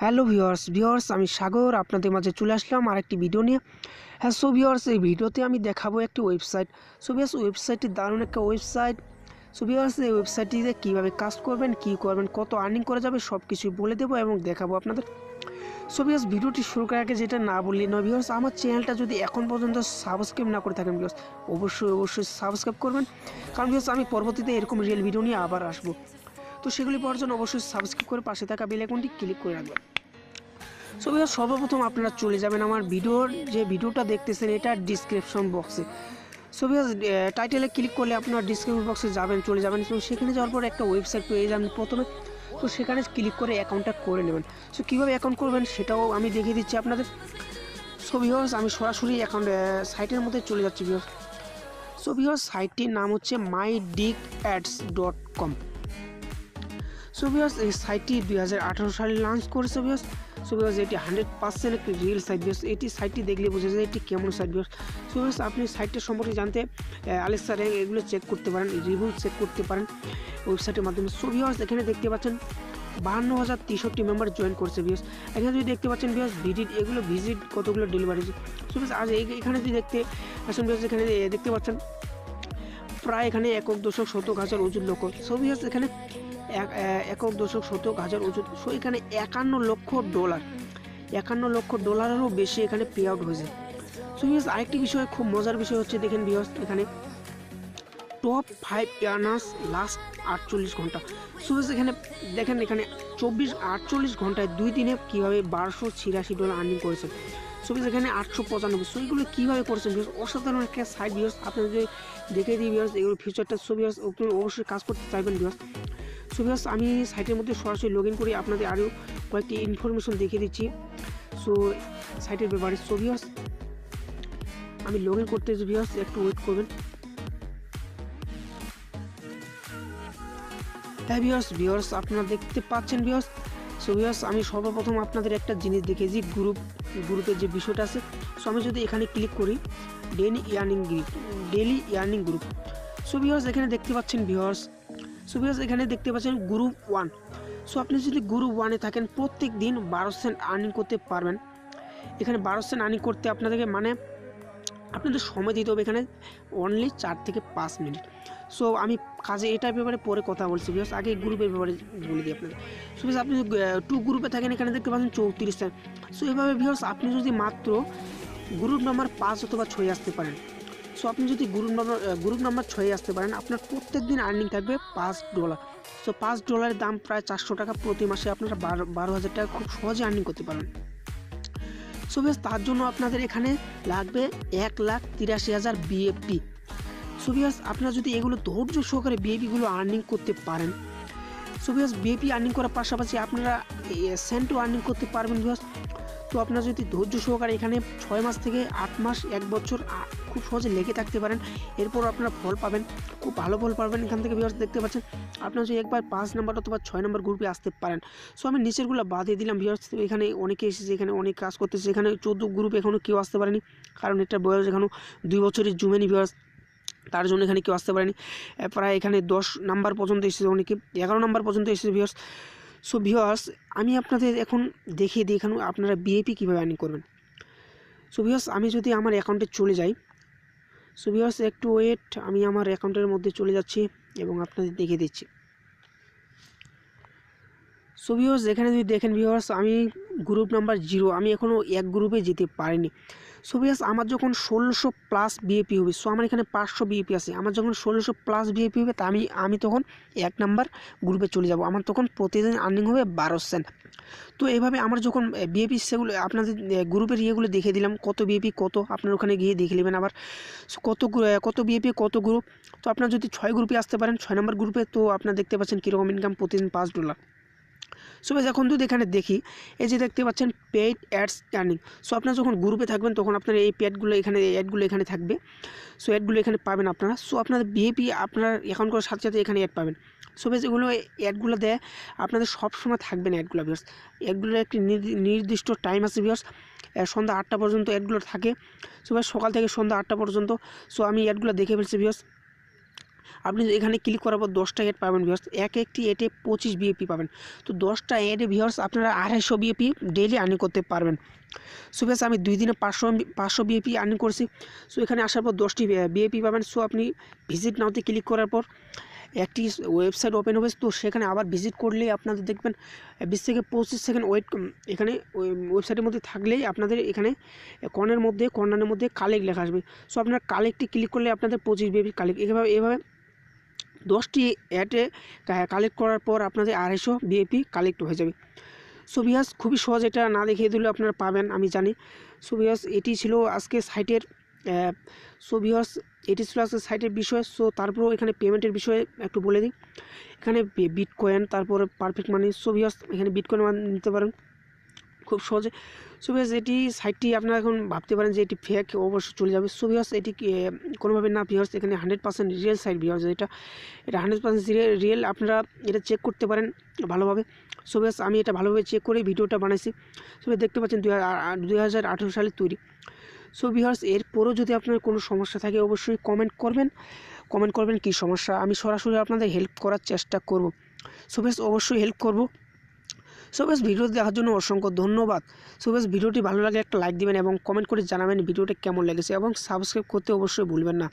Hello viewers আমি সাগর আপনাদের মাঝে চলে আসলাম আরেকটি ভিডিও নিয়ে। হ্যাঁ সো ভিউয়ার্স, এই ভিডিওতে আমি দেখাবো একটি ওয়েবসাইট। সো ভিউয়ার্স, ওয়েবসাইটটি দারুণ একটা ওয়েবসাইট। সো ভিউয়ার্স, এই ওয়েবসাইটটিতে কীভাবে কাজ করবেন, কী করবেন, কত আর্নিং করা যাবে সব কিছুই বলে দেবো এবং দেখাবো আপনাদের। সো ভিউয়ার্স, ভিডিওটি শুরু করার আগে যেটা না বললি নয় ভিউয়ার্স, আমার চ্যানেলটা যদি এখন পর্যন্ত সাবস্ক্রাইব না করে থাকেন ভিউয়ার্স, অবশ্যই সাবস্ক্রাইব করবেন। কারণ ভিউয়ার্স, আমি পরবর্তীতে এরকম রিয়েল ভিডিও নিয়ে আবার আসবো। তো সেগুলি পাওয়ার জন্য অবশ্যই সাবস্ক্রাইব করে পাশে থাকা বেল আইকনটি ক্লিক করে রাখবেন। সো ভিউয়ার্স, সর্বপ্রথম আপনারা চলে যাবেন আমার ভিডিওটা দেখতেছেন এটা ডিসক্রিপশন বক্সে। সো ভিউয়ার্স, টাইটেলে ক্লিক করলে আপনার ডিসক্রিপশন বক্সে চলে যাবেন। তো সেখানে যাওয়ার পর একটা ওয়েবসাইট পেয়ে যাবেন প্রথমে। তো সেখানে ক্লিক করে অ্যাকাউন্টটা করে নেবেন। সো কীভাবে অ্যাকাউন্ট করবেন সেটাও আমি দেখিয়ে দিচ্ছি আপনাদের। সো ভিউয়ার্স, আমি সরাসরি অ্যাকাউন্ট সাইটের মধ্যে চলে যাচ্ছি ভিউয়ার্স। সো ভিউয়ার্স, সাইটটির নাম হচ্ছে mydigads.com। সো ভিউয়ার্স, এই সাইটটি 2018 সালে লঞ্চ করেছে ভিউয়ার্স। সো ভিউয়ার্স, এটি 100% একটি রিয়েল সাইট ভিউয়ার্স। এটি সাইটটি দেখলে বোঝা যায় এটি কেমন সাইট ভিউয়ার্স। সো ভিউয়ার্স, আপনি সাইটটা সম্পর্কে জানতে আলেক্সা র্যাঙ্ক এগুলো চেক করতে পারেন, রিভিউ চেক করতে পারেন ওয়েবসাইটের মাধ্যমে। সো ভিউয়ার্স, এখানে দেখতে পাচ্ছেন 52,063 মেম্বার জয়েন করছে ভিউয়ার্স। এখানে যদি দেখতে পাচ্ছেন ভিউয়ার্স, ভিজিট কতগুলো ডেলিভারি। সো ভিউয়ার্স, আজ এখানে যদি দেখতে আসেন ভিউয়ার্স, এখানে দেখতে পাচ্ছেন প্রায় এখানে 1,70,000 ওজন লক্ষ। সো ভিউয়ার্স, এখানে 1,70,000 ওজন। সো এখানে 51 লক্ষ ডলারেরও বেশি এখানে পে আউট হয়েছে। সো ভিউয়ার্স, আরেকটি বিষয় খুব মজার বিষয় হচ্ছে দেখেন ভিউয়ার্স, এখানে টপ 5 ইয়ার্নার্স লাস্ট 48 ঘন্টা। সো ভিউয়ার্স, এখানে দেখেন এখানে 48 ঘন্টায় 2 দিনে কীভাবে $1286 আর্নিং করেছেন। সো ভিউয়ার্স, এখানে 895। সো এগুলো কীভাবে করেছেন ভিউয়ার্স, অসাধারণ একটা সাইট ভিউয়ার্স। আপনাদের যদি দেখে দিই ভিউয়ার্স এগুলো ফিউচারটা। সো ভিউয়ার্স, অবশ্যই কাজ করতে চাইবেন ভিউয়ার্স। সো ভিউয়ার্স, আমি সাইটের মধ্যে সরাসরি লগ ইন করে আপনাদের আরও কয়েকটি ইনফরমেশন দেখিয়ে দিচ্ছি সো সাইটের ব্যাপারে। সো ভিউয়ার্স, আমি লগ ইন করতে ভিউয়ার্স একটু ওয়েট করবেন। হ্যাঁ ভিউয়ার্স, আপনারা দেখতে পাচ্ছেন ভিউয়ার্স। সো ভিউয়ার্স, আমি সর্বপ্রথম আপনাদের একটা জিনিস দেখিয়েছি, গ্রুপের যে বিষয়টা আছে। সো আমি যদি এখানে ক্লিক করি daily earning group. So viewers, এখানে দেখতে পাচ্ছেন ভিউয়ার্স। সো ভিউয়ার্স, এখানে দেখতে পাচ্ছেন গ্রুপ 1। সো আপনি যদি গ্রুপ 1-এ থাকেন প্রত্যেক দিন 12 সেন্ট আর্নিং করতে পারবেন। এখানে 12 সেন্ট আর্নিং করতে আপনাদেরকে আপনাদের সময় দিতে হবে এখানে অনলি 4 থেকে 5 মিনিট। সো আমি কাজে এটার ব্যাপারে পরে কথা বলছি ভিউয়ার্স, আগে গ্রুপের ব্যাপারে বলে দিই আপনাদের। সো ভিউয়ার্স, আপনি 2 গ্রুপে থাকেন এখানে দেখতে পাচ্ছেন 34 সেন্ট। সো এভাবে ভিউয়ার্স, আপনি যদি মাত্র গ্রুপ নাম্বার 5 অথবা 6 আসতে পারেন। সো আপনি যদি গ্রুপ নাম্বার 6 আসতে পারেন, আপনার প্রত্যেক দিন আর্নিং থাকবে $5। সো $5 দাম প্রায় 400 টাকা। প্রতি মাসে আপনারা 12,000 টাকা খুব সহজে আর্নিং করতে পারবেন। সো ভিউয়ার্স, তার জন্য আপনাদের এখানে লাগবে 1,83,000 বিএপি। সো ভিউয়ার্স, আপনারা যদি এগুলো ধৈর্য সহকারে বিএপিগুলো আর্নিং করতে পারেন, সো ভিউয়ার্স, বিএপি আর্নিং করার পাশাপাশি আপনারা সেন্টও আর্নিং করতে পারবেন ভিউয়ার্স। তো আপনারা যদি ধৈর্য সহকারে এখানে 6 মাস থেকে 8 মাস 1 বছর খুব সহজে লেগে থাকতে পারেন, এরপর আপনারা ফল পাবেন, খুব ভালো ফল পাবেন এখান থেকে ভিউয়ার্স। দেখতে পাচ্ছেন আপনারা যদি একবার 5 নাম্বার অথবা 6 নাম্বার গ্রুপে আসতে পারেন। সো আমি নিচেরগুলো বাদে দিলাম ভিউয়ার্স। এখানে অনেকে এসেছে, এখানে অনেক কাজ করতেছে। এখানে 14 গ্রুপে এখনও কেউ আসতে পারেনি, কারণ এটার বয়স এখনও 2 বছরের জুমেনি ভিউয়ার্স, তার জন্য এখানে কেউ আসতে পারেনি। প্রায় এখানে 10 নাম্বার পর্যন্ত এসেছে, অনেকে 11 নাম্বার পর্যন্ত এসেছে ভিউয়ার্স। সো ভিউয়ার্স, আমি আপনাদের এখন দেখিয়ে দিই এখানে আপনারা বিএপি কীভাবে আর্নিং করবেন। সো ভিউয়ার্স, আমি যদি আমার অ্যাকাউন্টে চলে যাই, সো ভিউয়ার্স একটু ওয়েট, আমি আমার অ্যাকাউন্টের মধ্যে চলে যাচ্ছি এবং আপনাদের দেখিয়ে দিচ্ছি। সো ভিউয়ার্স, এখানে যদি দেখেন ভিউয়ার্স, আমি গ্রুপ নাম্বার 0, আমি এখনও এক গ্রুপে যেতে পারিনি। সো ভিউয়ার্স, আমার যখন 1600+ বিএপি হবে, সো আমার এখানে 500 বিএপি আছে, আমার যখন 1600+ বিএপি হবে তা আমি তখন 1 নাম্বার গ্রুপে চলে যাব। আমার তখন প্রতিদিন আর্নিং হবে 12 সেন্ট। তো এইভাবে আমার যখন বিএপি সেগুলো আপনাদের গ্রুপের ইয়েগুলো দেখে দিলাম, কত বিএপি কত, আপনার ওখানে গিয়ে দেখে নেবেন আবার কত বিএপি কত গ্রুপ। তো আপনার যদি 6 গ্রুপে আসতে পারেন, 6 নাম্বার গ্রুপে, তো আপনারা দেখতে পাচ্ছেন কীরকম ইনকাম, প্রতিদিন $5। সো এখন যদি এখানে দেখি, এই যে দেখতে পাচ্ছেন পেইড অ্যাডস আর্নিং। সো আপনারা যখন গ্রুপে থাকবেন তখন আপনার এই অ্যাডগুলো এখানে থাকবে। সো অ্যাডগুলো এখানে পাবেন আপনারা। সো আপনাদের বিএপি আপনার অ্যাকাউন্ট করার সাথে সাথে এখানে অ্যাড পাবেন। সো এগুলো অ্যাডগুলো দেয় আপনাদের সবসময় থাকবে না অ্যাডগুলো ভিউয়ার্স। অ্যাডগুলোর একটি নির্দিষ্ট টাইম আছে ভিউয়ার্স, সন্ধ্যা 8টা পর্যন্ত অ্যাডগুলো থাকে। সো সকাল থেকে সন্ধ্যা 8টা পর্যন্ত। সো আমি অ্যাডগুলো দেখে ফেলছি ভিউয়ার্স। আপনি এখানে ক্লিক করার পর 10টা অ্যাড পাবেন ভিউয়ার্স, একটি অ্যাডে 25 বিএপি পাবেন। তো 10টা অ্যাডে ভিউয়ার্স আপনারা 250 বিএপি ডেইলি আর্নিং করতে পারবেন। সো ভিউয়ার্স আমি 2 দিনে 500 বিএপি আর্নিং করছি। সো এখানে আসার পর 10টি বিএপি পাবেন। সো আপনি ভিজিট নাওতে ক্লিক করার পর একটি ওয়েবসাইট ওপেন হবে, তো সেখানে আবার ভিজিট করলেই আপনাদের দেখবেন 20 থেকে 25 সেকেন্ড ওয়েট এখানে ওয়েবসাইটের মধ্যে থাকলেই আপনাদের এখানে কর্নারের মধ্যে কালেক্ট লেখা আসবে। সো আপনার কালেক্টে ক্লিক করলে আপনাদের 25 বিএপি কালেক্ট, এভাবে 10টি অ্যাডে কালেক্ট করার পর আপনাদের 250 বিএপি কালেক্ট হয়ে যাবে। সো ভিউয়ার্স খুবই সহজ, এটা না দেখিয়ে দিলে আপনারা পাবেন আমি জানি। সো ভিউয়ার্স এটি ছিল আজকে সাইটের সাইটের বিষয়। সো তারপরেও এখানে পেমেন্টের বিষয়ে একটু বলে দিই। এখানে বিটকয়েন, তারপরে পারফেক্ট মানি। সো ভিউয়ার্স এখানে বিটকয়েন নিতে পারেন খুব সহজে। সো ভিউয়ার্স সাইটটি আপনারা এখন ভাবতে পারেন যে এটি ফেক, অবশ্যই চলে যাবে। সো ভিউয়ার্স এটি কোনোভাবে না ভিউয়ার্স, এখানে 100% রিয়েল সাইট ভিউয়ার্স, এটা 100% রিয়েল, আপনারা এটা চেক করতে পারেন ভালোভাবে। সো ভিউয়ার্স আমি এটা ভালোভাবে চেক করে ভিডিওটা বানাইছি। সো দেখতে পাচ্ছেন 2018 সালে তৈরি। সো ভিউয়ার্স এরপরও যদি আপনার কোনো সমস্যা থাকে অবশ্যই কমেন্ট করবেন কী সমস্যা, আমি সরাসরি আপনাদের হেল্প করার চেষ্টা করব। সো ভিউয়ার্স অবশ্যই হেল্প করব। সো ভিউয়ার্স ভিডিও দেখার জন্য অসংখ্য ধন্যবাদ। সো ভিউয়ার্স ভিডিওটি ভালো লাগলে একটা লাইক দিবেন এবং কমেন্ট করে জানাবেন ভিডিওটা কেমন লেগেছে এবং সাবস্ক্রাইব করতে অবশ্যই ভুলবেন না।